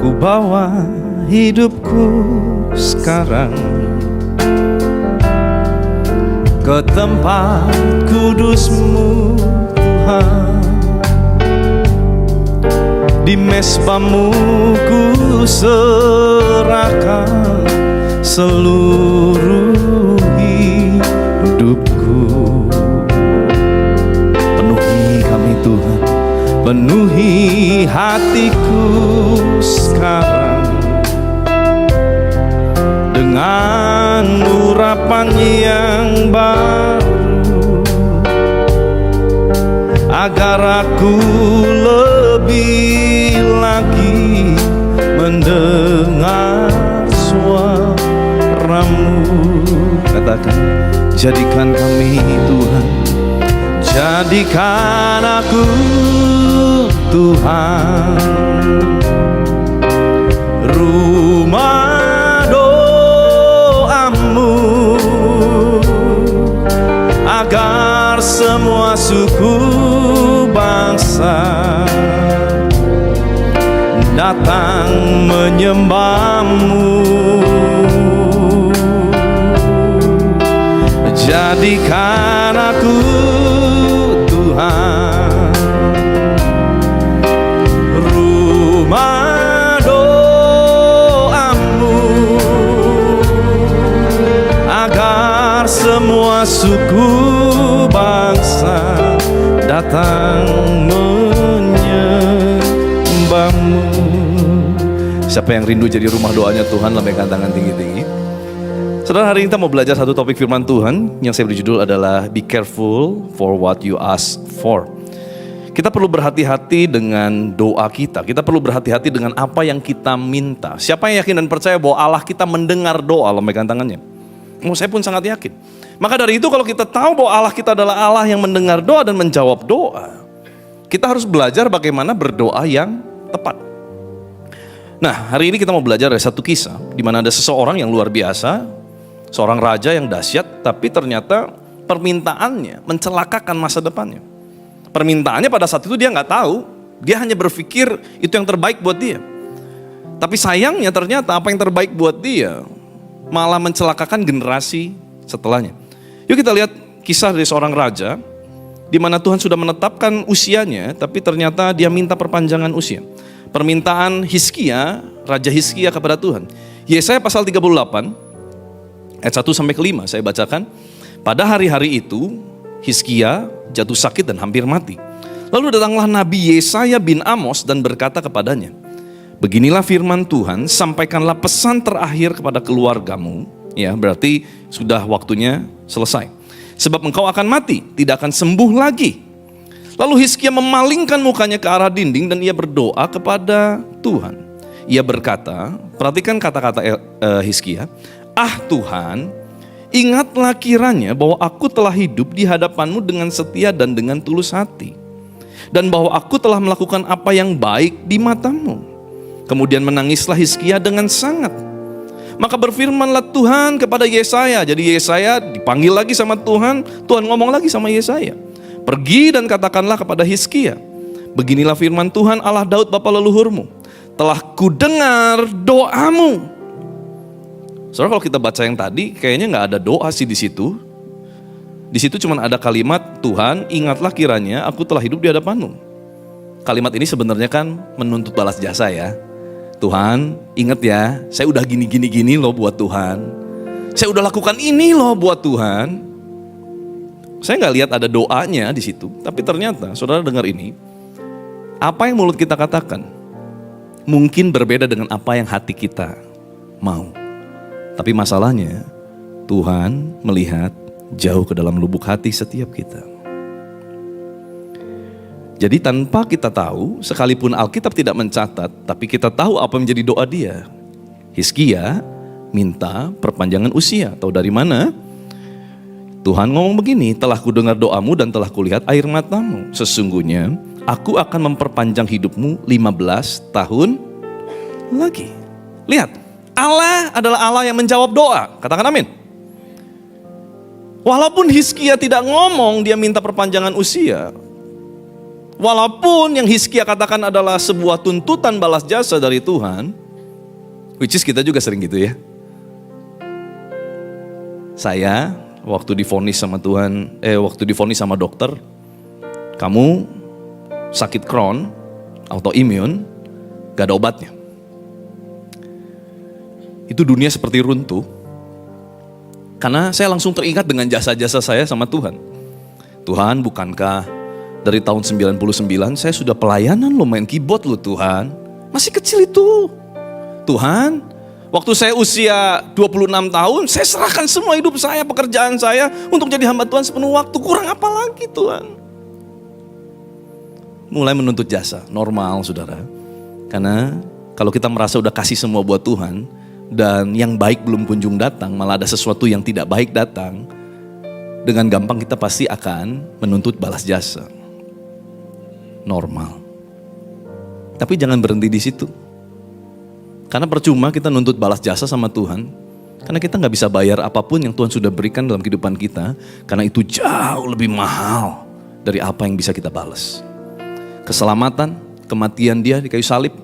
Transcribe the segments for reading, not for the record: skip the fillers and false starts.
Ku bawa hidupku sekarang ke tempat kudus-Mu Tuhan. Di mezbah-Mu ku serahkan seluruh hidupku. Penuhi kami Tuhan, penuhi hatiku sekarang dengan urapan yang baru, agar aku lebih lagi mendengar suara-Mu. Katakan, jadikan kami Tuhan, jadikan aku Tuhan, rumah doa-Mu, agar semua suku bangsa datang menyembah-Mu. Jadikan aku Tuhan, rumah doa-Mu, agar semua suku bangsa datang menyembah-Mu. Siapa yang rindu jadi rumah doanya Tuhan? Lambaikan tangan tinggi-tinggi. Saudara, hari ini kita mau belajar satu topik firman Tuhan yang saya beri judul adalah Be careful for what you ask for. Kita perlu berhati-hati dengan doa kita. Kita perlu berhati-hati dengan apa yang kita minta. Siapa yang yakin dan percaya bahwa Allah kita mendengar doa? Lambaikan tangannya. Saya pun sangat yakin. Maka dari itu kalau kita tahu bahwa Allah kita adalah Allah yang mendengar doa dan menjawab doa, kita harus belajar bagaimana berdoa yang tepat. Nah, hari ini kita mau belajar dari satu kisah di mana ada seseorang yang luar biasa, seorang raja yang dahsyat, tapi ternyata permintaannya mencelakakan masa depannya. Permintaannya pada saat itu dia nggak tahu, dia hanya berpikir itu yang terbaik buat dia. Tapi sayangnya ternyata apa yang terbaik buat dia malah mencelakakan generasi setelahnya. Yuk kita lihat kisah dari seorang raja, di mana Tuhan sudah menetapkan usianya, tapi ternyata dia minta perpanjangan usia. Permintaan Hizkia, Raja Hizkia kepada Tuhan. Yesaya pasal 38, ayat 1-5 saya bacakan. Pada hari-hari itu Hizkia jatuh sakit dan hampir mati. Lalu datanglah Nabi Yesaya bin Amos dan berkata kepadanya, beginilah firman Tuhan, sampaikanlah pesan terakhir kepada keluargamu. Ya, berarti sudah waktunya selesai. Sebab engkau akan mati, tidak akan sembuh lagi. Lalu Hizkia memalingkan mukanya ke arah dinding dan ia berdoa kepada Tuhan. Ia berkata, perhatikan kata-kata Hizkia, ah Tuhan, ingatlah kiranya bahwa aku telah hidup di hadapan-Mu dengan setia dan dengan tulus hati. Dan bahwa aku telah melakukan apa yang baik di mata-Mu. Kemudian menangislah Hizkia dengan sangat. Maka berfirmanlah Tuhan kepada Yesaya. Jadi Yesaya dipanggil lagi sama Tuhan. Tuhan ngomong lagi sama Yesaya. Pergi dan katakanlah kepada Hizkia, beginilah firman Tuhan Allah Daud bapa leluhurmu. Telah kudengar doamu. Saudara, kalau kita baca yang tadi, kayaknya nggak ada doa sih di situ. Di situ cuma ada kalimat, Tuhan ingatlah kiranya aku telah hidup di hadapan-Mu. Kalimat ini sebenarnya kan menuntut balas jasa ya. Tuhan, ingat ya, saya udah gini loh buat Tuhan. Saya udah lakukan ini loh buat Tuhan. Saya nggak lihat ada doanya di situ. Tapi ternyata, saudara dengar ini, apa yang mulut kita katakan mungkin berbeda dengan apa yang hati kita mau. Tapi masalahnya, Tuhan melihat jauh ke dalam lubuk hati setiap kita. Jadi tanpa kita tahu, sekalipun Alkitab tidak mencatat, tapi kita tahu apa menjadi doa dia. Hizkia minta perpanjangan usia. Tahu dari mana? Tuhan ngomong begini, telah kudengar doamu dan telah kulihat air matamu. Sesungguhnya aku akan memperpanjang hidupmu 15 tahun lagi. Lihat, Allah adalah Allah yang menjawab doa. Katakan amin. Walaupun Hizkia tidak ngomong dia minta perpanjangan usia, walaupun yang Hizkia katakan adalah sebuah tuntutan balas jasa dari Tuhan, which is kita juga sering gitu ya. Saya waktu divonis sama Tuhan, waktu divonis sama dokter, kamu sakit Crohn, autoimun, gak ada obatnya. Itu dunia seperti runtuh. Karena saya langsung teringat dengan jasa-jasa saya sama Tuhan. Tuhan, bukankah dari tahun 99 saya sudah pelayanan loh, main keyboard loh Tuhan. Masih kecil itu. Tuhan, waktu saya usia 26 tahun, saya serahkan semua hidup saya, pekerjaan saya untuk jadi hamba Tuhan sepenuh waktu. Kurang apa lagi Tuhan? Mulai menuntut jasa, normal saudara. Karena kalau kita merasa udah kasih semua buat Tuhan, dan yang baik belum kunjung datang, malah ada sesuatu yang tidak baik datang, dengan gampang kita pasti akan menuntut balas jasa. Normal. Tapi jangan berhenti di situ. Karena percuma kita nuntut balas jasa sama Tuhan, karena kita gak bisa bayar apapun yang Tuhan sudah berikan dalam kehidupan kita, karena itu jauh lebih mahal dari apa yang bisa kita balas. Keselamatan, kematian dia di kayu salib,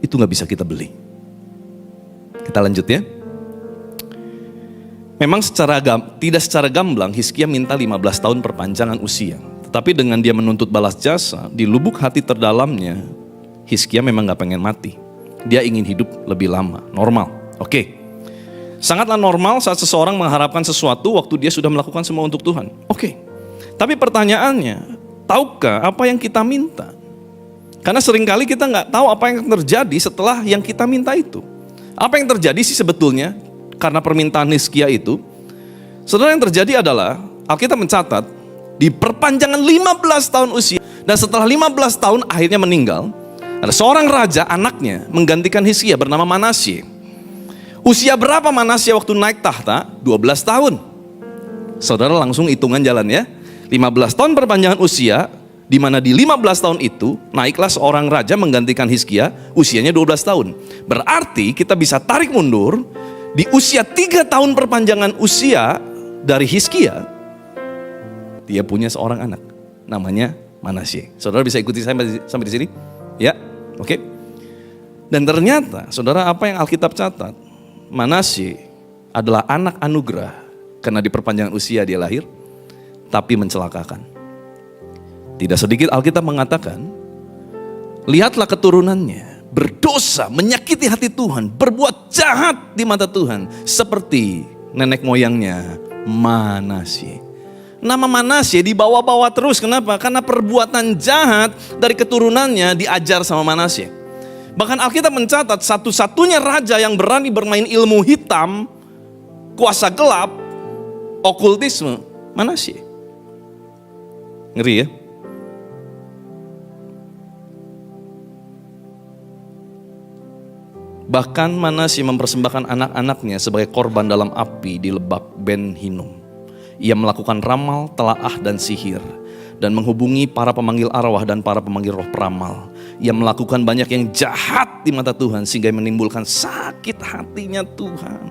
itu gak bisa kita beli. Kita lanjut ya. Memang tidak secara gamblang Hizkia minta 15 tahun perpanjangan usia. Tetapi dengan dia menuntut balas jasa, di lubuk hati terdalamnya, Hizkia memang gak pengen mati. Dia ingin hidup lebih lama, normal. Oke. Sangatlah normal saat seseorang mengharapkan sesuatu waktu dia sudah melakukan semua untuk Tuhan. Oke. Tapi pertanyaannya, tahukah apa yang kita minta? Karena seringkali kita gak tahu apa yang terjadi setelah yang kita minta itu. Apa yang terjadi sih sebetulnya karena permintaan Hizkia itu? Saudara, yang terjadi adalah Alkitab mencatat di perpanjangan 15 tahun usia, dan setelah 15 tahun akhirnya meninggal, ada seorang raja, anaknya menggantikan Hizkia bernama Manasye. Usia berapa Manasye waktu naik tahta? 12 tahun. Saudara langsung hitungan jalan ya. 15 tahun perpanjangan usia, di mana di 15 tahun itu naiklah seorang raja menggantikan Hizkia, usianya 12 tahun. Berarti kita bisa tarik mundur, di usia 3 tahun perpanjangan usia dari Hizkia, dia punya seorang anak, namanya Manasye. Saudara bisa ikuti saya sampai di sini? Ya, oke. Dan ternyata, saudara, apa yang Alkitab catat, Manasye adalah anak anugerah, karena di perpanjangan usia dia lahir, tapi mencelakakan. Tidak sedikit Alkitab mengatakan, lihatlah keturunannya, berdosa, menyakiti hati Tuhan, berbuat jahat di mata Tuhan, seperti nenek moyangnya Manasye. Nama Manasye dibawa-bawa terus, kenapa? Karena perbuatan jahat dari keturunannya diajar sama Manasye. Bahkan Alkitab mencatat satu-satunya raja yang berani bermain ilmu hitam, kuasa gelap, okultisme, Manasye. Ngeri ya? Bahkan Manasye mempersembahkan anak-anaknya sebagai korban dalam api di lebak Ben Hinnom. Ia melakukan ramal, telaah, dan sihir, dan menghubungi para pemanggil arwah dan para pemanggil roh peramal. Ia melakukan banyak yang jahat di mata Tuhan, sehingga menimbulkan sakit hatinya Tuhan.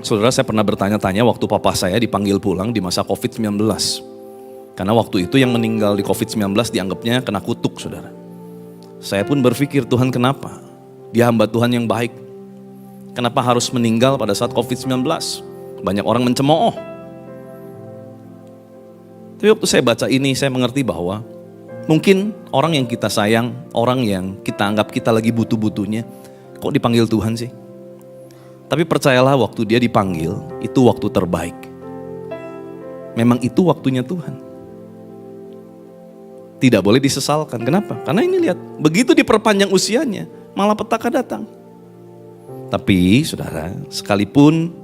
Saudara, saya pernah bertanya-tanya waktu papa saya dipanggil pulang di masa COVID-19. Karena waktu itu yang meninggal di COVID-19 dianggapnya kena kutuk, saudara. Saya pun berpikir, Tuhan kenapa? Dia hamba Tuhan yang baik. Kenapa harus meninggal pada saat COVID-19? Banyak orang mencemooh. Tapi waktu saya baca ini, saya mengerti bahwa mungkin orang yang kita sayang, orang yang kita anggap kita lagi butuh-butuhnya, kok dipanggil Tuhan sih? Tapi percayalah, waktu dia dipanggil, itu waktu terbaik. Memang itu waktunya Tuhan. Tidak boleh disesalkan. Kenapa? Karena ini lihat, begitu diperpanjang usianya, malah petaka datang. Tapi saudara, sekalipun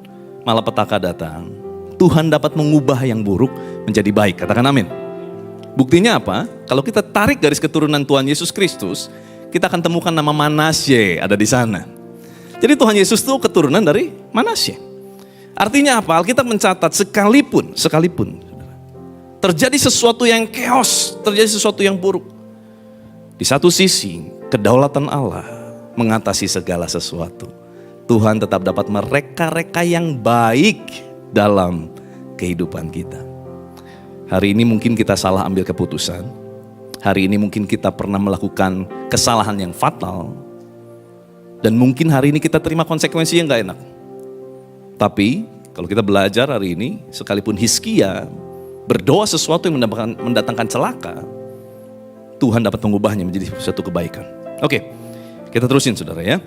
malapetaka datang, Tuhan dapat mengubah yang buruk menjadi baik. Katakan amin. Buktinya apa? Kalau kita tarik garis keturunan Tuhan Yesus Kristus, kita akan temukan nama Manasye ada di sana. Jadi Tuhan Yesus itu keturunan dari Manasye. Artinya apa? Alkitab mencatat sekalipun terjadi sesuatu yang chaos, terjadi sesuatu yang buruk, di satu sisi kedaulatan Allah mengatasi segala sesuatu. Tuhan tetap dapat mereka-reka yang baik dalam kehidupan kita. Hari ini mungkin kita salah ambil keputusan. Hari ini mungkin kita pernah melakukan kesalahan yang fatal. Dan mungkin hari ini kita terima konsekuensi yang gak enak. Tapi kalau kita belajar hari ini, sekalipun Hizkia berdoa sesuatu yang mendatangkan celaka, Tuhan dapat mengubahnya menjadi suatu kebaikan. Oke, kita terusin saudara ya.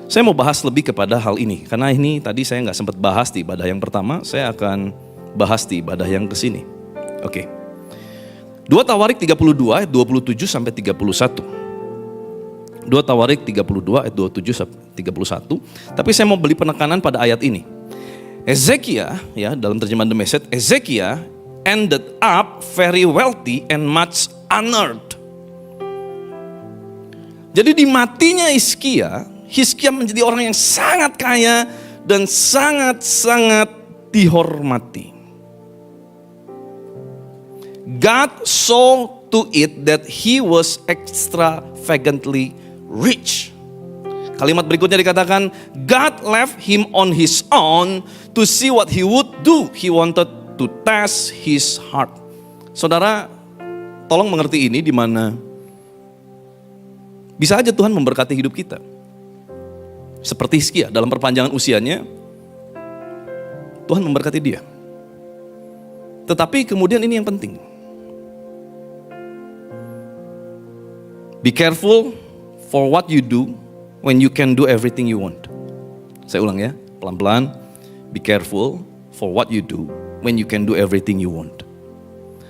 Saya mau bahas lebih kepada hal ini, karena ini tadi saya nggak sempat bahas di ibadah yang pertama, saya akan bahas di ibadah yang kesini. Oke. 2 Tawarik 32 ayat 27 sampai 31. 2 Tawarik 32 ayat 27 sampai 31. Tapi saya mau beri penekanan pada ayat ini. Hezekiah, ya dalam terjemahan The Message, Hezekiah ended up very wealthy and much honored. Jadi di matinya Hizkia menjadi orang yang sangat kaya dan sangat-sangat dihormati. God saw to it that he was extravagantly rich. Kalimat berikutnya dikatakan, God left him on his own to see what he would do. He wanted to test his heart. Saudara, tolong mengerti ini, di mana bisa aja Tuhan memberkati hidup kita. Seperti Hizkia, dalam perpanjangan usianya, Tuhan memberkati dia. Tetapi kemudian ini yang penting. Be careful for what you do when you can do everything you want. Saya ulang ya, pelan-pelan. Be careful for what you do when you can do everything you want.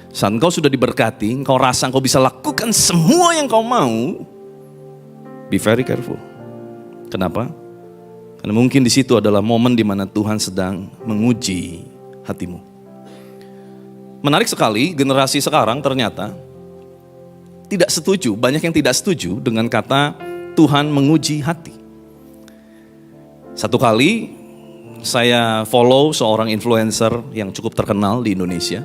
Saat engkau sudah diberkati, engkau rasa engkau bisa lakukan semua yang kau mau, be very careful. Kenapa? Karena mungkin di situ adalah momen di mana Tuhan sedang menguji hatimu. Menarik sekali, generasi sekarang ternyata tidak setuju, banyak yang tidak setuju dengan kata Tuhan menguji hati. Satu kali saya follow seorang influencer yang cukup terkenal di Indonesia.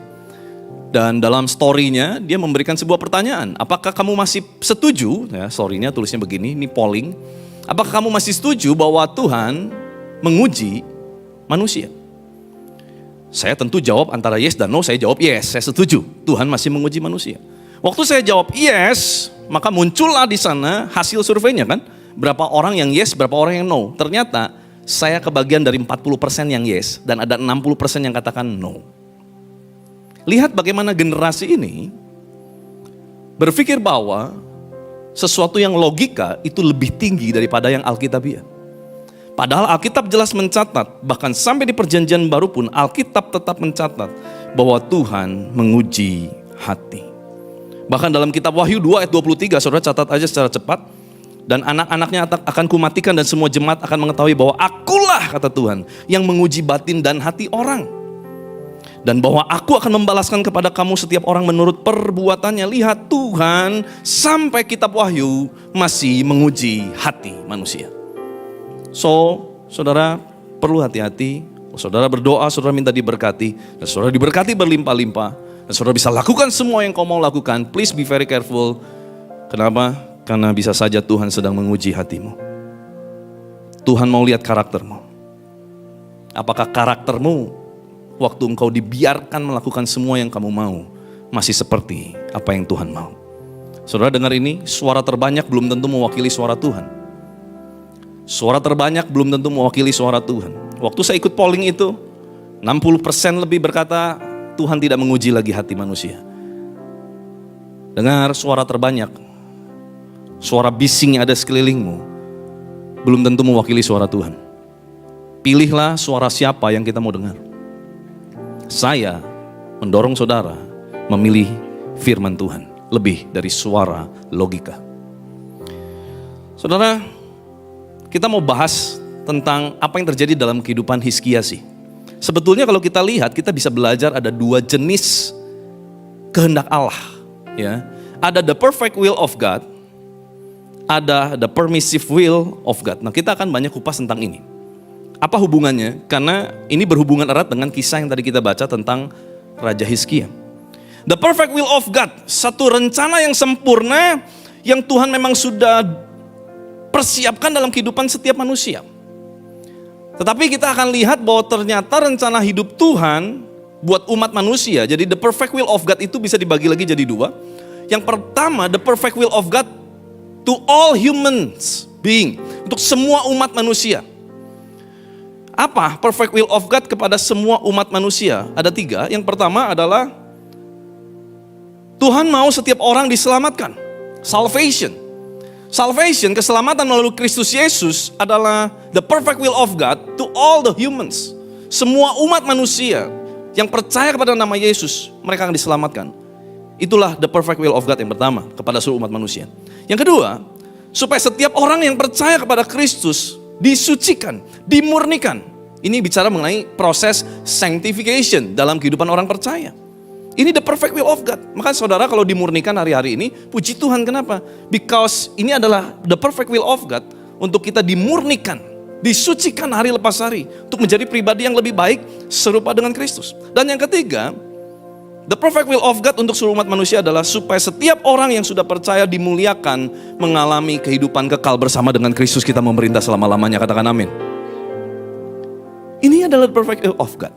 Dan dalam story-nya dia memberikan sebuah pertanyaan. Apakah kamu masih setuju, ya story-nya tulisnya begini, ini polling. Apakah kamu masih setuju bahwa Tuhan menguji manusia? Saya tentu jawab antara yes dan no, saya jawab yes, saya setuju. Tuhan masih menguji manusia. Waktu saya jawab yes, maka muncullah di sana hasil surveinya kan. Berapa orang yang yes, berapa orang yang no. Ternyata saya kebagian dari 40% yang yes dan ada 60% yang katakan no. Lihat bagaimana generasi ini berpikir bahwa sesuatu yang logika itu lebih tinggi daripada yang Alkitabiah. Padahal Alkitab jelas mencatat, bahkan sampai di perjanjian baru pun Alkitab tetap mencatat bahwa Tuhan menguji hati. Bahkan dalam kitab Wahyu 2 ayat 23, saudara catat aja secara cepat. Dan anak-anaknya akan kumatikan dan semua jemaat akan mengetahui bahwa akulah, kata Tuhan, yang menguji batin dan hati orang. Dan bahwa aku akan membalaskan kepada kamu setiap orang menurut perbuatannya. Lihat, Tuhan sampai kitab Wahyu masih menguji hati manusia. So, saudara perlu hati-hati. Saudara berdoa, saudara minta diberkati. Dan saudara diberkati berlimpah-limpah. Dan saudara bisa lakukan semua yang kau mau lakukan. Please be very careful. Kenapa? Karena bisa saja Tuhan sedang menguji hatimu. Tuhan mau lihat karaktermu. Apakah karaktermu waktu engkau dibiarkan melakukan semua yang kamu mau masih seperti apa yang Tuhan mau? Saudara dengar ini, suara terbanyak belum tentu mewakili suara Tuhan. Suara terbanyak belum tentu mewakili suara Tuhan. Waktu saya ikut polling itu, 60% lebih berkata Tuhan tidak menguji lagi hati manusia. Dengar suara terbanyak, suara bising yang ada sekelilingmu belum tentu mewakili suara Tuhan. Pilihlah suara siapa yang kita mau dengar. Saya mendorong saudara memilih firman Tuhan lebih dari suara logika. Saudara, kita mau bahas tentang apa yang terjadi dalam kehidupan Hizkia sih. Sebetulnya kalau kita lihat, kita bisa belajar ada dua jenis kehendak Allah. Ya, ada the perfect will of God, ada the permissive will of God. Nah, kita akan banyak kupas tentang ini. Apa hubungannya? Karena ini berhubungan erat dengan kisah yang tadi kita baca tentang Raja Hizkia. The perfect will of God, satu rencana yang sempurna yang Tuhan memang sudah persiapkan dalam kehidupan setiap manusia. Tetapi kita akan lihat bahwa ternyata rencana hidup Tuhan buat umat manusia, jadi the perfect will of God itu bisa dibagi lagi jadi dua. Yang pertama, the perfect will of God to all humans being, untuk semua umat manusia. Apa perfect will of God kepada semua umat manusia? Ada tiga. Yang pertama adalah Tuhan mau setiap orang diselamatkan. Salvation. Salvation, keselamatan melalui Kristus Yesus adalah the perfect will of God to all the humans. Semua umat manusia yang percaya kepada nama Yesus, mereka akan diselamatkan. Itulah the perfect will of God yang pertama kepada seluruh umat manusia. Yang kedua, supaya setiap orang yang percaya kepada Kristus disucikan, dimurnikan. Ini bicara mengenai proses sanctification dalam kehidupan orang percaya. Ini the perfect will of God. Maka saudara kalau dimurnikan hari-hari ini, puji Tuhan, kenapa? Because ini adalah the perfect will of God untuk kita dimurnikan, disucikan hari lepas hari untuk menjadi pribadi yang lebih baik serupa dengan Kristus. Dan yang ketiga, the perfect will of God untuk seluruh umat manusia adalah supaya setiap orang yang sudah percaya dimuliakan, mengalami kehidupan kekal bersama dengan Kristus, kita memerintah selama-lamanya. Katakan amin. Ini adalah the perfect will of God.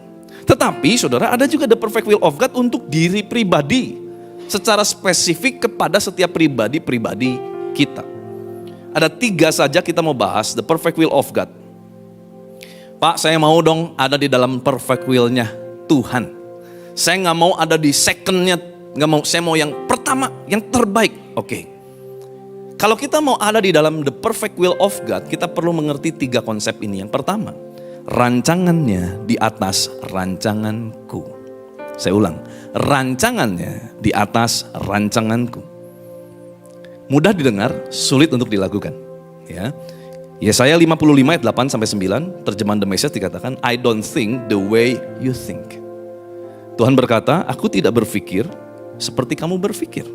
Tetapi saudara, ada juga the perfect will of God untuk diri pribadi, secara spesifik kepada setiap pribadi-pribadi kita. Ada tiga saja kita mau bahas the perfect will of God. Pak, saya mau dong ada di dalam perfect will-nya Tuhan. Saya gak mau ada di second-nya, gak mau, saya mau yang pertama, yang terbaik. Oke. Kalau kita mau ada di dalam the perfect will of God, kita perlu mengerti tiga konsep ini. Yang pertama, rancangannya di atas rancanganku. Saya ulang, rancangannya di atas rancanganku. Mudah didengar, sulit untuk dilakukan. Ya. Yesaya 55 ayat 8 sampai 9, terjemahan The Message dikatakan, I don't think the way you think. Tuhan berkata, aku tidak berpikir seperti kamu berpikir.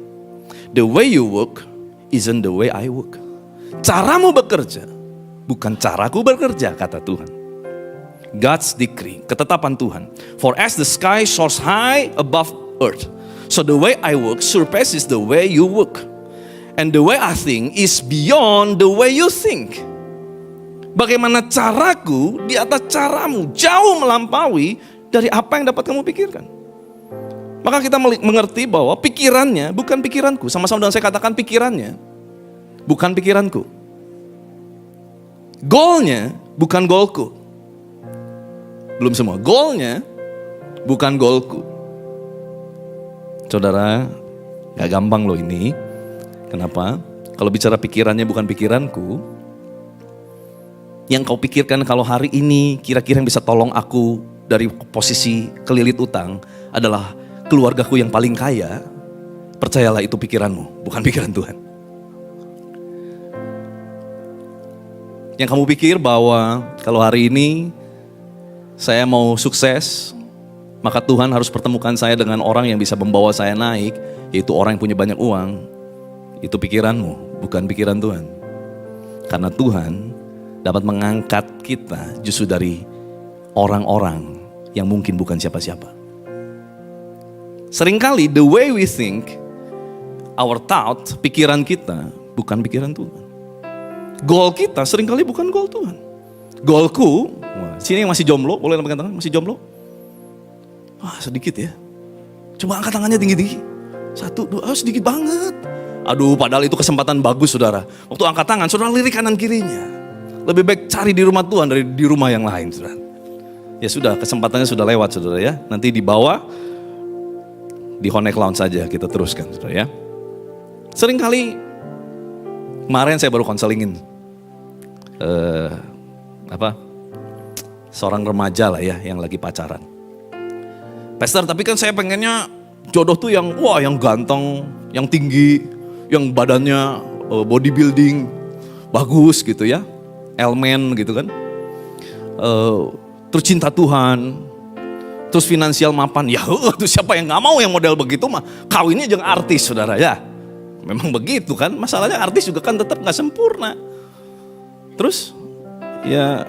The way you work isn't the way I work. Caramu bekerja bukan caraku bekerja, kata Tuhan. God's decree, ketetapan Tuhan. For as the sky soars high above earth, so the way I work surpasses the way you work. And the way I think is beyond the way you think. Bagaimana caraku di atas caramu, jauh melampaui dari apa yang dapat kamu pikirkan. Maka kita mengerti bahwa pikirannya bukan pikiranku. Sama-sama dengan saya katakan, pikirannya bukan pikiranku. Goalnya bukan goalku. Belum semua, goalnya bukan goalku. Saudara, gak gampang loh ini. Kenapa? Kalau bicara pikirannya bukan pikiranku, yang kau pikirkan kalau hari ini kira-kira yang bisa tolong aku dari posisi kelilit utang adalah keluargaku yang paling kaya, percayalah itu pikiranmu, bukan pikiran Tuhan. Yang kamu pikir bahwa kalau hari ini saya mau sukses, maka Tuhan harus pertemukan saya dengan orang yang bisa membawa saya naik, yaitu orang yang punya banyak uang. Itu pikiranmu, bukan pikiran Tuhan. Karena Tuhan dapat mengangkat kita justru dari orang-orang yang mungkin bukan siapa-siapa. Seringkali the way we think, our thought, pikiran kita bukan pikiran Tuhan. Goal kita seringkali bukan goal Tuhan. Goalku, sini yang masih jomblo, boleh angkat tangan, masih jomblo? Wah, sedikit ya. Coba angkat tangannya tinggi-tinggi. 1, 2, sedikit banget. Aduh, padahal itu kesempatan bagus, saudara. Waktu angkat tangan, saudara lirik kanan kirinya. Lebih baik cari di rumah Tuhan dari di rumah yang lain, saudara. Ya sudah, kesempatannya sudah lewat, saudara ya. Nanti di bawah, di Honek Lounge saja kita teruskan, saudara ya. Seringkali, kemarin saya baru konselingin. Seorang remaja lah ya yang lagi pacaran. Pastor, tapi kan saya pengennya jodoh tuh yang yang ganteng, yang tinggi, yang badannya bodybuilding, bagus gitu ya, elemen gitu kan. Terus cinta Tuhan, terus finansial mapan. Ya tuh siapa yang nggak mau yang model begitu mah kawinnya jangan artis, saudara ya. Memang begitu kan, masalahnya artis juga kan tetap nggak sempurna. Terus ya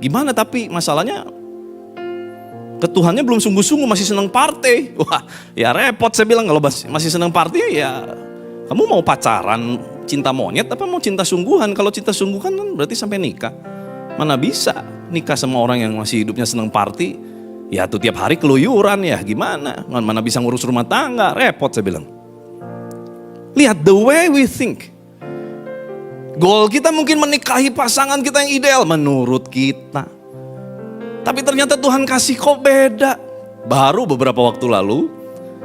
gimana, tapi masalahnya ke Tuhannya belum sungguh-sungguh, masih senang party. Wah ya repot, saya bilang kalau masih senang party ya kamu mau pacaran cinta monyet apa mau cinta sungguhan? Kalau cinta sungguhan kan berarti sampai nikah. Mana bisa nikah sama orang yang masih hidupnya seneng party? Ya tuh tiap hari keluyuran ya gimana? Mana bisa ngurus rumah tangga? Repot saya bilang. Lihat the way we think. Goal kita mungkin menikahi pasangan kita yang ideal menurut kita. Tapi ternyata Tuhan kasih kok beda. Baru beberapa waktu lalu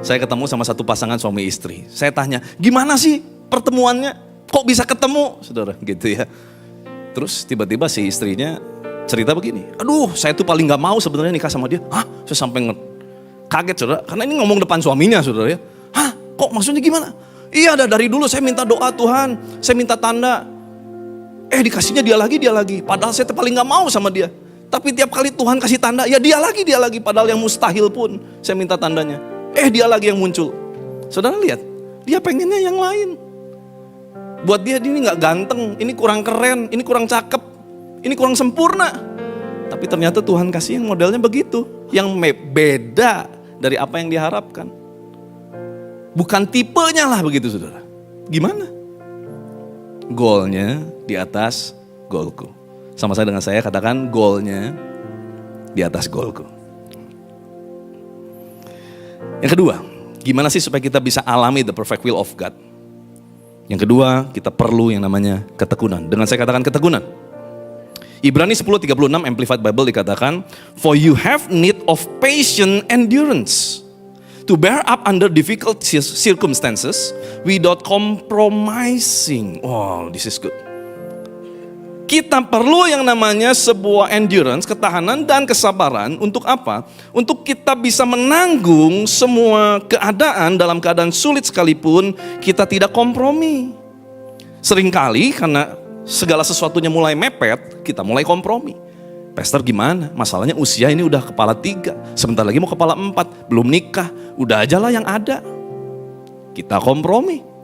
saya ketemu sama satu pasangan suami istri. Saya tanya, gimana sih pertemuannya? Kok bisa ketemu? Saudara, gitu ya. Terus tiba-tiba si istrinya cerita begini. Aduh, saya tuh paling gak mau sebenarnya nikah sama dia. Hah? Saya sampai kaget saudara. Karena ini ngomong depan suaminya saudara ya. Hah? Kok maksudnya gimana? Iya, dari dulu saya minta doa Tuhan. Saya minta tanda. Dikasihnya dia lagi. Padahal saya tuh paling gak mau sama dia. Tapi tiap kali Tuhan kasih tanda, ya dia lagi. Padahal yang mustahil pun saya minta tandanya. Dia lagi yang muncul. Saudara lihat, dia pengennya yang lain. Buat dia ini gak ganteng, ini kurang keren, ini kurang cakep, ini kurang sempurna. Tapi ternyata Tuhan kasih yang modelnya begitu. Yang beda dari apa yang diharapkan. Bukan tipenya lah begitu saudara. Gimana? Goalnya di atas goalku. Sama saya dengan saya katakan goalnya di atas goalku. Yang kedua, gimana sih supaya kita bisa alami the perfect will of God? Yang kedua, kita perlu yang namanya ketekunan. Dengan saya katakan ketekunan. Ibrani 10:36 Amplified Bible dikatakan, for you have need of patient endurance to bear up under difficult circumstances without compromising. Wow, this is good. Kita perlu yang namanya sebuah endurance, ketahanan dan kesabaran untuk apa? Untuk kita bisa menanggung semua keadaan dalam keadaan sulit sekalipun kita tidak kompromi. Seringkali karena segala sesuatunya mulai mepet, kita mulai kompromi. Pastor gimana? Masalahnya usia ini udah kepala 3, sebentar lagi mau kepala 4, belum nikah, udah aja lah yang ada. Kita kompromi.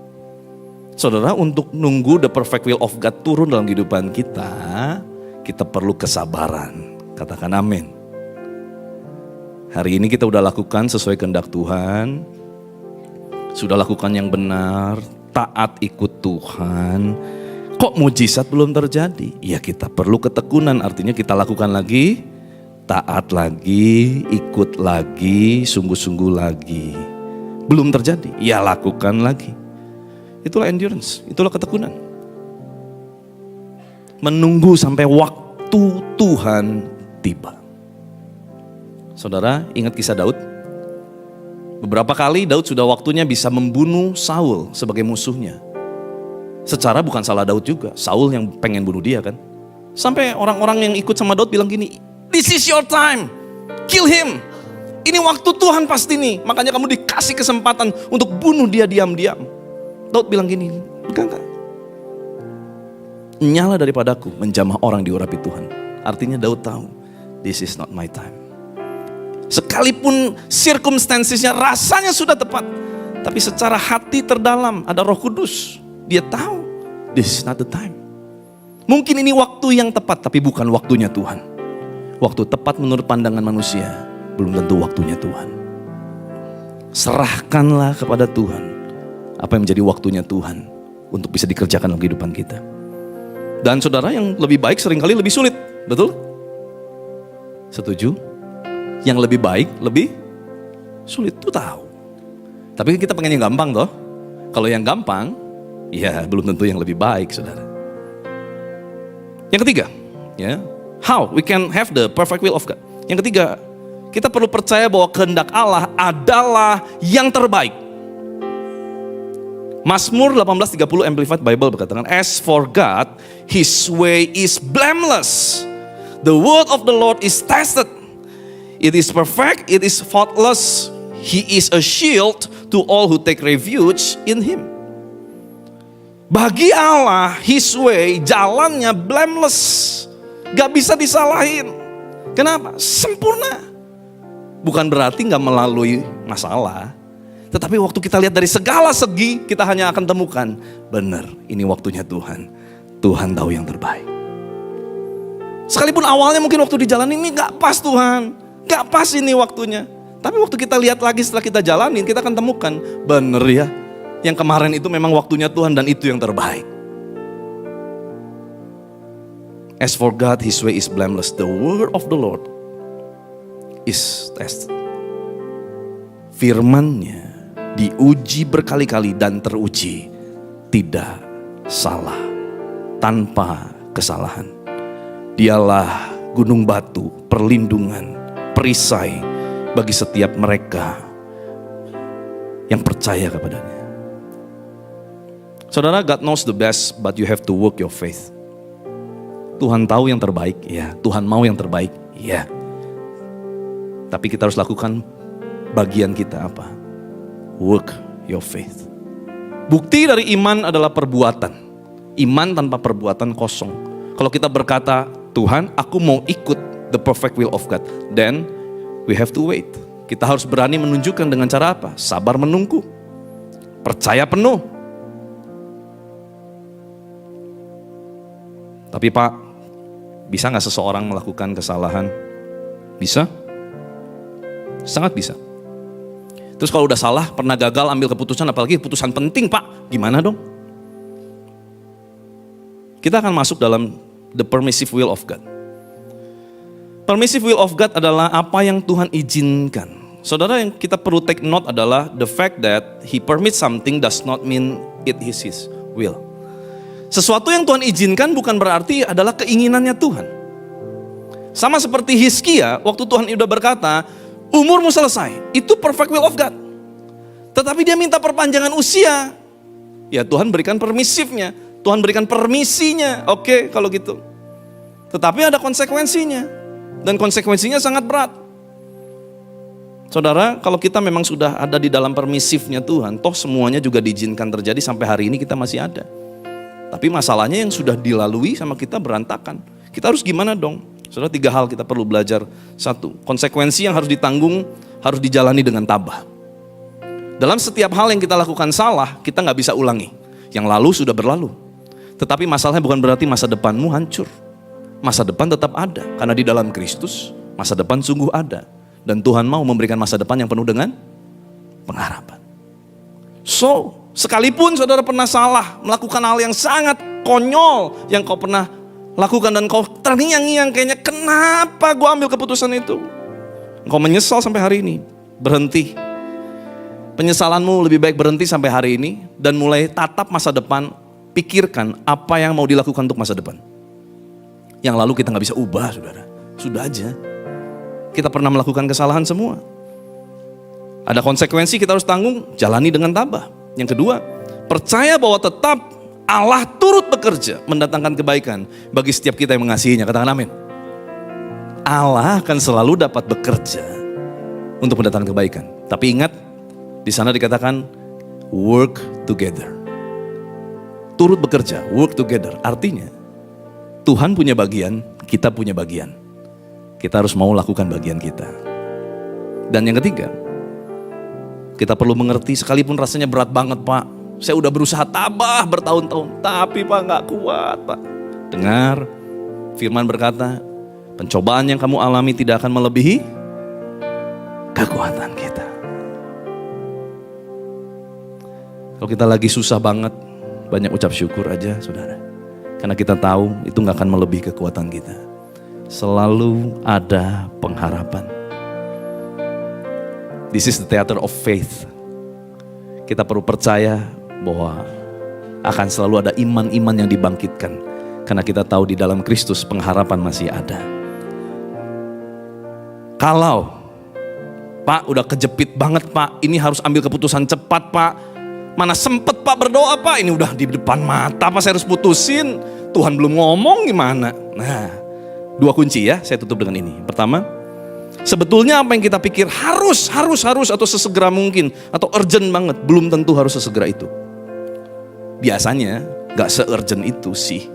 Saudara, untuk nunggu the perfect will of God turun dalam kehidupan kita perlu kesabaran. Katakan amin. Hari ini kita udah lakukan sesuai kehendak Tuhan. Sudah lakukan yang benar, taat ikut Tuhan. Kok mujizat belum terjadi? Ya kita perlu ketekunan, artinya kita lakukan lagi, taat lagi, ikut lagi, sungguh-sungguh lagi. Belum terjadi, ya lakukan lagi. Itulah endurance, itulah ketekunan. Menunggu sampai waktu Tuhan tiba. Saudara, ingat kisah Daud? Beberapa kali Daud sudah waktunya bisa membunuh Saul sebagai musuhnya. Secara bukan salah Daud juga, Saul yang pengen bunuh dia kan. Sampai orang-orang yang ikut sama Daud bilang gini, this is your time, kill him. Ini waktu Tuhan pasti nih, makanya kamu dikasih kesempatan untuk bunuh dia diam-diam. Daud bilang gini, enggak. Nyala daripadaku menjamah orang diurapi Tuhan. Artinya Daud tahu, this is not my time. Sekalipun circumstancesnya rasanya sudah tepat, tapi secara hati terdalam ada Roh Kudus. Dia tahu, this is not the time. Mungkin ini waktu yang tepat, tapi bukan waktunya Tuhan. Waktu tepat menurut pandangan manusia, belum tentu waktunya Tuhan. Serahkanlah kepada Tuhan apa yang menjadi waktunya Tuhan untuk bisa dikerjakan dalam kehidupan kita. Dan saudara, yang lebih baik seringkali lebih sulit, betul? Setuju? Yang lebih baik lebih sulit, tuh tahu. Tapi kita pengen yang gampang toh. Kalau yang gampang, ya belum tentu yang lebih baik, saudara. Yang ketiga, ya, how we can have the perfect will of God. Yang ketiga, kita perlu percaya bahwa kehendak Allah adalah yang terbaik. Mazmur 18:30 Amplified Bible berkatakan, as for God, His way is blameless. The word of the Lord is tested. It is perfect, it is faultless. He is a shield to all who take refuge in Him. Bagi Allah, His way, jalannya blameless. Gak bisa disalahin. Kenapa? Sempurna. Bukan berarti gak melalui masalah. Tetapi waktu kita lihat dari segala segi, kita hanya akan temukan, benar, ini waktunya Tuhan. Tuhan tahu yang terbaik. Sekalipun awalnya mungkin waktu di jalan ini gak pas Tuhan. Gak pas ini waktunya. Tapi waktu kita lihat lagi setelah kita jalanin, kita akan temukan, benar ya, yang kemarin itu memang waktunya Tuhan dan itu yang terbaik. As for God, His way is blameless. The word of the Lord is tested. Firman-Nya diuji berkali-kali dan teruji, tidak salah, tanpa kesalahan. Dialah gunung batu, perlindungan, perisai bagi setiap mereka yang percaya kepadanya. Saudara, God knows the best, but you have to work your faith. Tuhan tahu yang terbaik, ya. Tuhan mau yang terbaik, ya. Tapi kita harus lakukan bagian kita apa? Work your faith. Bukti dari iman adalah perbuatan. Iman tanpa perbuatan kosong. Kalau kita berkata, Tuhan, aku mau ikut the perfect will of God, then we have to wait. Kita harus berani menunjukkan dengan cara apa? Sabar menunggu, percaya penuh. Tapi Pak, bisa gak seseorang melakukan kesalahan? Bisa? Sangat bisa. Terus kalau udah salah, pernah gagal ambil keputusan, apalagi keputusan penting Pak, gimana dong? Kita akan masuk dalam the permissive will of God. Permissive will of God adalah apa yang Tuhan izinkan. Saudara, yang kita perlu take note adalah the fact that He permits something does not mean it is His will. Sesuatu yang Tuhan izinkan bukan berarti adalah keinginannya Tuhan. Sama seperti Hizkia, waktu Tuhan sudah berkata, umurmu selesai, itu perfect will of God. Tetapi dia minta perpanjangan usia. Ya Tuhan berikan permisifnya, Tuhan berikan permisinya. Oke, kalau gitu. Tetapi ada konsekuensinya. Dan konsekuensinya sangat berat. Saudara, kalau kita memang sudah ada di dalam permisifnya Tuhan, toh semuanya juga diizinkan terjadi, sampai hari ini kita masih ada. Tapi masalahnya yang sudah dilalui sama kita berantakan. Kita harus gimana dong? Saudara, 3 hal kita perlu belajar. 1, konsekuensi yang harus ditanggung harus dijalani dengan tabah. Dalam setiap hal yang kita lakukan salah, kita gak bisa ulangi. Yang lalu sudah berlalu. Tetapi masalahnya bukan berarti masa depanmu hancur. Masa depan tetap ada. Karena di dalam Kristus, masa depan sungguh ada. Dan Tuhan mau memberikan masa depan yang penuh dengan pengharapan. So, sekalipun saudara pernah salah, melakukan hal yang sangat konyol yang kau pernah lakukan dan kau terngiang-ngiang kayaknya, kenapa gue ambil keputusan itu? Kau menyesal sampai hari ini, berhenti. Penyesalanmu lebih baik berhenti sampai hari ini dan mulai tatap masa depan, pikirkan apa yang mau dilakukan untuk masa depan. Yang lalu kita gak bisa ubah, saudara. Sudah aja. Kita pernah melakukan kesalahan semua. Ada konsekuensi kita harus tanggung, jalani dengan tabah. Yang kedua, percaya bahwa tetap Allah turut bekerja mendatangkan kebaikan bagi setiap kita yang mengasihinya. Katakan amin. Allah akan selalu dapat bekerja untuk mendatangkan kebaikan. Tapi ingat, di sana dikatakan work together. Turut bekerja, work together. Artinya, Tuhan punya bagian, kita punya bagian. Kita harus mau lakukan bagian kita. Dan yang ketiga, kita perlu mengerti sekalipun rasanya berat banget Pak. Saya udah berusaha tabah bertahun-tahun, tapi Pak gak kuat Pak. Dengar, firman berkata, pencobaan yang kamu alami tidak akan melebihi kekuatan kita. Kalau kita lagi susah banget, banyak ucap syukur aja saudara. Karena kita tahu itu gak akan melebihi kekuatan kita. Selalu ada pengharapan. This is the theater of faith. Kita perlu percaya bahwa akan selalu ada iman-iman yang dibangkitkan. Karena kita tahu di dalam Kristus pengharapan masih ada. Kalau Pak udah kejepit banget Pak, ini harus ambil keputusan cepat Pak. Mana sempet Pak berdoa Pak, ini udah di depan mata Pak, saya harus putusin. Tuhan belum ngomong gimana? Nah, 2 kunci ya, saya tutup dengan ini. Pertama, sebetulnya apa yang kita pikir harus atau sesegera mungkin atau urgent banget, belum tentu harus sesegera itu. Biasanya gak se-urgent itu sih.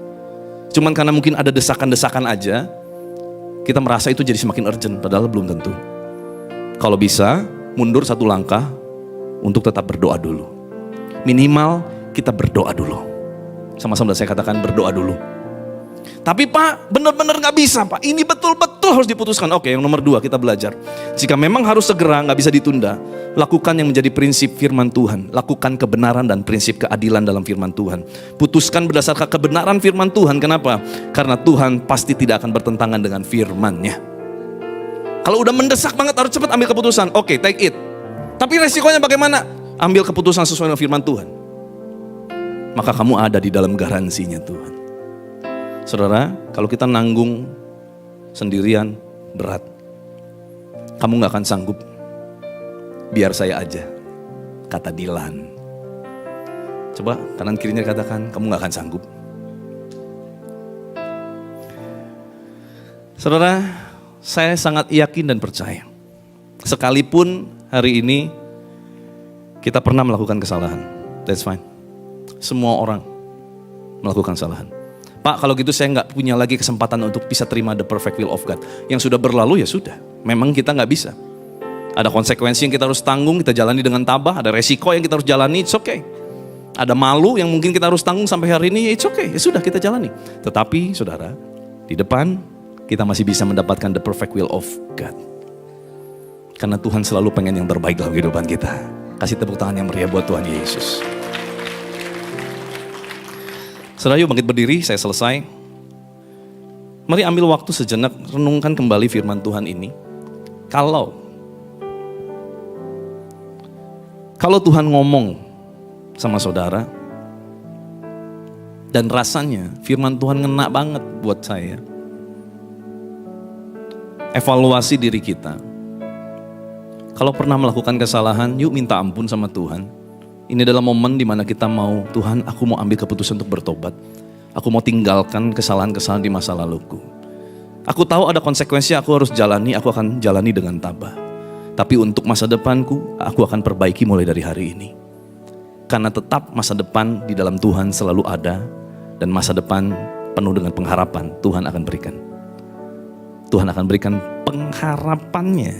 Cuman karena mungkin ada desakan-desakan aja, kita merasa itu jadi semakin urgent, padahal belum tentu. Kalau bisa, mundur 1 langkah untuk tetap berdoa dulu. Minimal kita berdoa dulu. Sama-sama saya katakan berdoa dulu. Tapi Pak, benar-benar gak bisa Pak. Ini betul-betul betul-betul harus diputuskan. Oke, yang nomor 2 kita belajar. Jika memang harus segera, nggak bisa ditunda, lakukan yang menjadi prinsip firman Tuhan. Lakukan kebenaran dan prinsip keadilan dalam firman Tuhan. Putuskan berdasarkan kebenaran firman Tuhan. Kenapa? Karena Tuhan pasti tidak akan bertentangan dengan firman-Nya. Kalau udah mendesak banget harus cepat ambil keputusan. Oke, take it. Tapi resikonya bagaimana? Ambil keputusan sesuai dengan firman Tuhan. Maka kamu ada di dalam garansinya Tuhan. Saudara, kalau kita nanggung sendirian berat, kamu gak akan sanggup. Biar saya aja, kata Dilan. Coba kanan kirinya katakan, kamu gak akan sanggup. Saudara, saya sangat yakin dan percaya, sekalipun hari ini kita pernah melakukan kesalahan, that's fine. Semua orang melakukan kesalahan. Pak, kalau gitu saya nggak punya lagi kesempatan untuk bisa terima the perfect will of God. Yang sudah berlalu ya sudah. Memang kita nggak bisa. Ada konsekuensi yang kita harus tanggung, kita jalani dengan tabah. Ada resiko yang kita harus jalani, it's okay. Ada malu yang mungkin kita harus tanggung sampai hari ini, it's okay. Ya sudah, kita jalani. Tetapi saudara, di depan kita masih bisa mendapatkan the perfect will of God. Karena Tuhan selalu pengen yang terbaik dalam kehidupan kita. Kasih tepuk tangan yang meriah buat Tuhan Yesus. Saudara, yuk bangkit berdiri, saya selesai. Mari ambil waktu sejenak, renungkan kembali firman Tuhan ini. Kalau Tuhan ngomong sama saudara, dan rasanya firman Tuhan ngena banget buat saya. Evaluasi diri kita. Kalau pernah melakukan kesalahan, yuk minta ampun sama Tuhan. Ini adalah momen di mana kita mau, Tuhan, aku mau ambil keputusan untuk bertobat. Aku mau tinggalkan kesalahan-kesalahan di masa laluku. Aku tahu ada konsekuensi aku harus jalani, aku akan jalani dengan tabah. Tapi untuk masa depanku, aku akan perbaiki mulai dari hari ini. Karena tetap masa depan di dalam Tuhan selalu ada, dan masa depan penuh dengan pengharapan Tuhan akan berikan. Tuhan akan berikan pengharapannya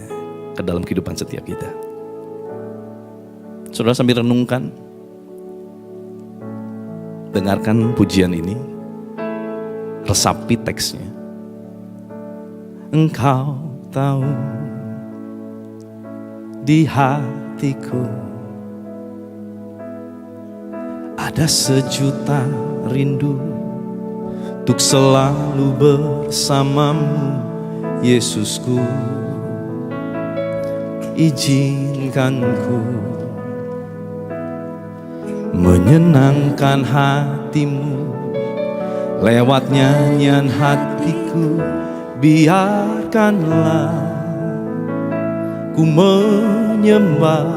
ke dalam kehidupan setiap kita. Saudara, sambil renungkan, dengarkan pujian ini, resapi teksnya. Engkau tahu di hatiku ada sejuta rindu untuk selalu bersamamu, Yesusku. Izinkan ku menyenangkan hatimu lewat nyanyian hatiku. Biarkanlah ku menyembah,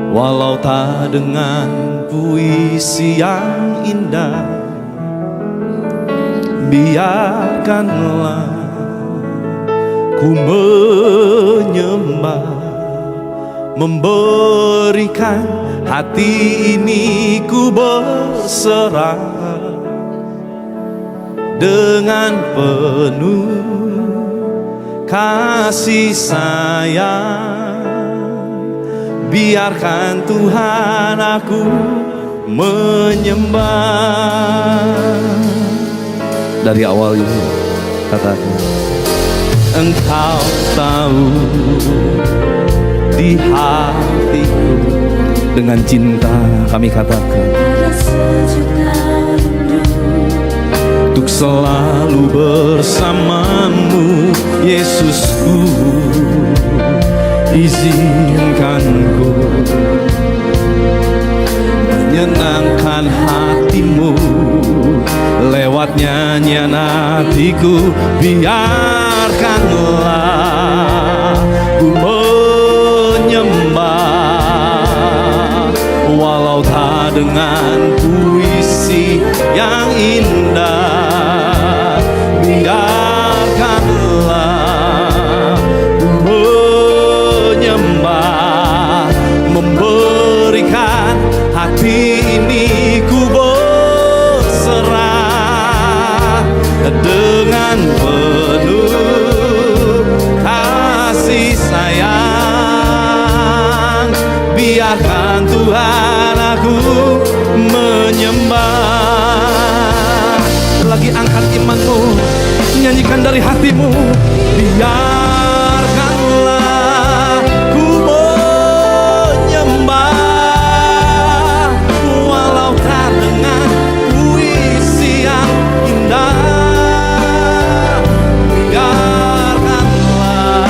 walau tak dengan puisi yang indah. Biarkanlah ku menyembah, memberikan hati ini ku berserah dengan penuh kasih sayang. Biarkan Tuhan aku menyembah. Dari awal ini katakan, Engkau tahu di hatiku, dengan cinta kami katakan, ada sejuta rindu untuk selalu bersamamu, Yesusku. Izinkan ku menyenangkan hatimu lewat nyanyian hatiku. Biarkanlah ku menyembah, walau tak dengan puisi yang indah. Biarkanlah ku menyembah, memberikan hati ini ku berserah dengan penuh kasih sayang. Biarkan Tuhan aku menyembah. memberikan dari hatimu. Biarkanlah ku menyembah, walau tak dengan puisi yang indah. Biarkanlah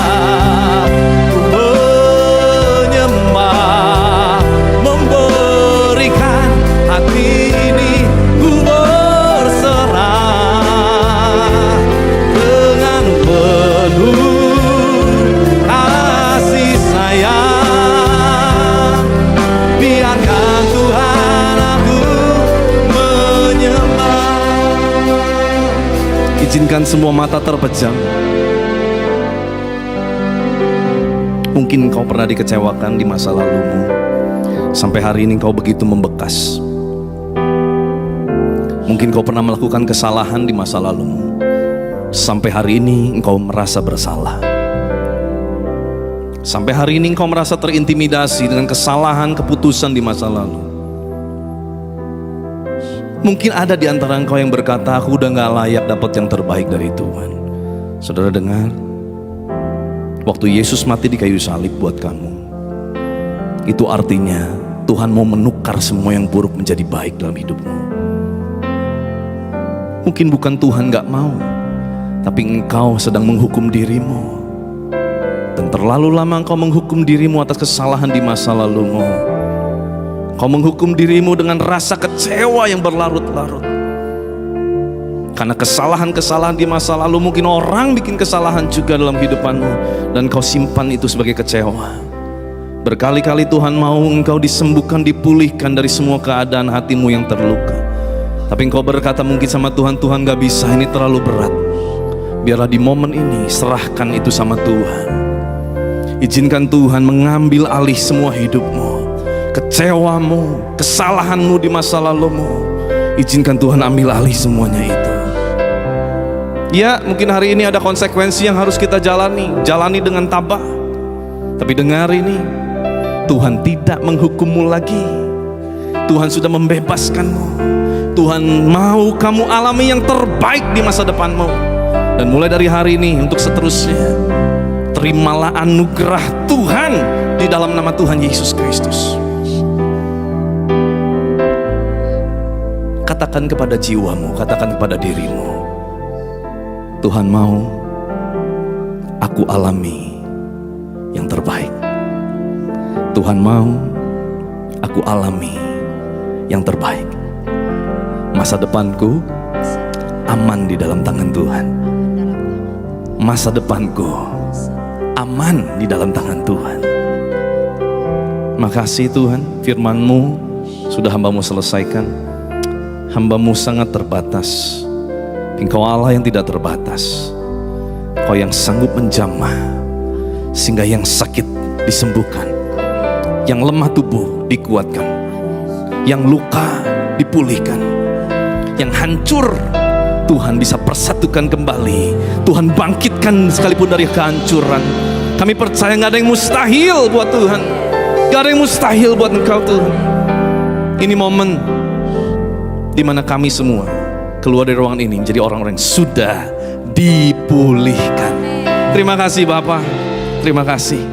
ku menyembah, memberikan hati ini ku berserah dengan penuh kasih sayang. Biarkan Tuhan aku menyembah. Izinkan semua mata terpejam. Mungkin engkau pernah dikecewakan di masa lalumu, sampai hari ini engkau begitu membekas. Mungkin kau pernah melakukan kesalahan di masa lalumu, sampai hari ini engkau merasa bersalah. Sampai hari ini engkau merasa terintimidasi dengan kesalahan keputusan di masa lalu. Mungkin ada di antara engkau yang berkata, aku udah gak layak dapat yang terbaik dari Tuhan. Saudara dengar, waktu Yesus mati di kayu salib buat kamu, itu artinya Tuhan mau menukar semua yang buruk menjadi baik dalam hidupmu. Mungkin bukan Tuhan gak mau, tapi engkau sedang menghukum dirimu. Dan terlalu lama engkau menghukum dirimu atas kesalahan di masa lalumu. Kau menghukum dirimu dengan rasa kecewa yang berlarut-larut. Karena kesalahan-kesalahan di masa lalu, mungkin orang bikin kesalahan juga dalam hidupanmu, dan kau simpan itu sebagai kecewa. Berkali-kali Tuhan mau engkau disembuhkan, dipulihkan dari semua keadaan hatimu yang terluka. Tapi engkau berkata mungkin sama Tuhan, Tuhan gak bisa, ini terlalu berat. Biarlah di momen ini serahkan itu sama Tuhan. Izinkan Tuhan mengambil alih semua hidupmu, kecewamu, kesalahanmu di masa lalumu. Izinkan Tuhan ambil alih semuanya itu. Ya, mungkin hari ini ada konsekuensi yang harus kita jalani dengan tabah. Tapi dengar ini, Tuhan tidak menghukummu lagi. Tuhan sudah membebaskanmu. Tuhan mau kamu alami yang terbaik di masa depanmu. Dan mulai dari hari ini untuk seterusnya, terimalah anugerah Tuhan di dalam nama Tuhan Yesus Kristus. Katakan kepada jiwamu, katakan kepada dirimu, Tuhan mau aku alami yang terbaik. Tuhan mau aku alami yang terbaik. Masa depanku aman di dalam tangan Tuhan. Masa depanku aman di dalam tangan Tuhan. Makasih Tuhan, firman-Mu sudah hamba-Mu selesaikan. Hamba-Mu sangat terbatas. Engkau Allah yang tidak terbatas. Kau yang sanggup menjamah, sehingga yang sakit disembuhkan, yang lemah tubuh dikuatkan, yang luka dipulihkan, yang hancur Tuhan bisa persatukan kembali. Tuhan bangkitkan sekalipun dari kehancuran. Kami percaya gak ada yang mustahil buat Tuhan. Gak ada yang mustahil buat Engkau Tuhan. Ini momen di mana kami semua keluar dari ruangan ini menjadi orang-orang yang sudah dipulihkan. Terima kasih Bapak, terima kasih.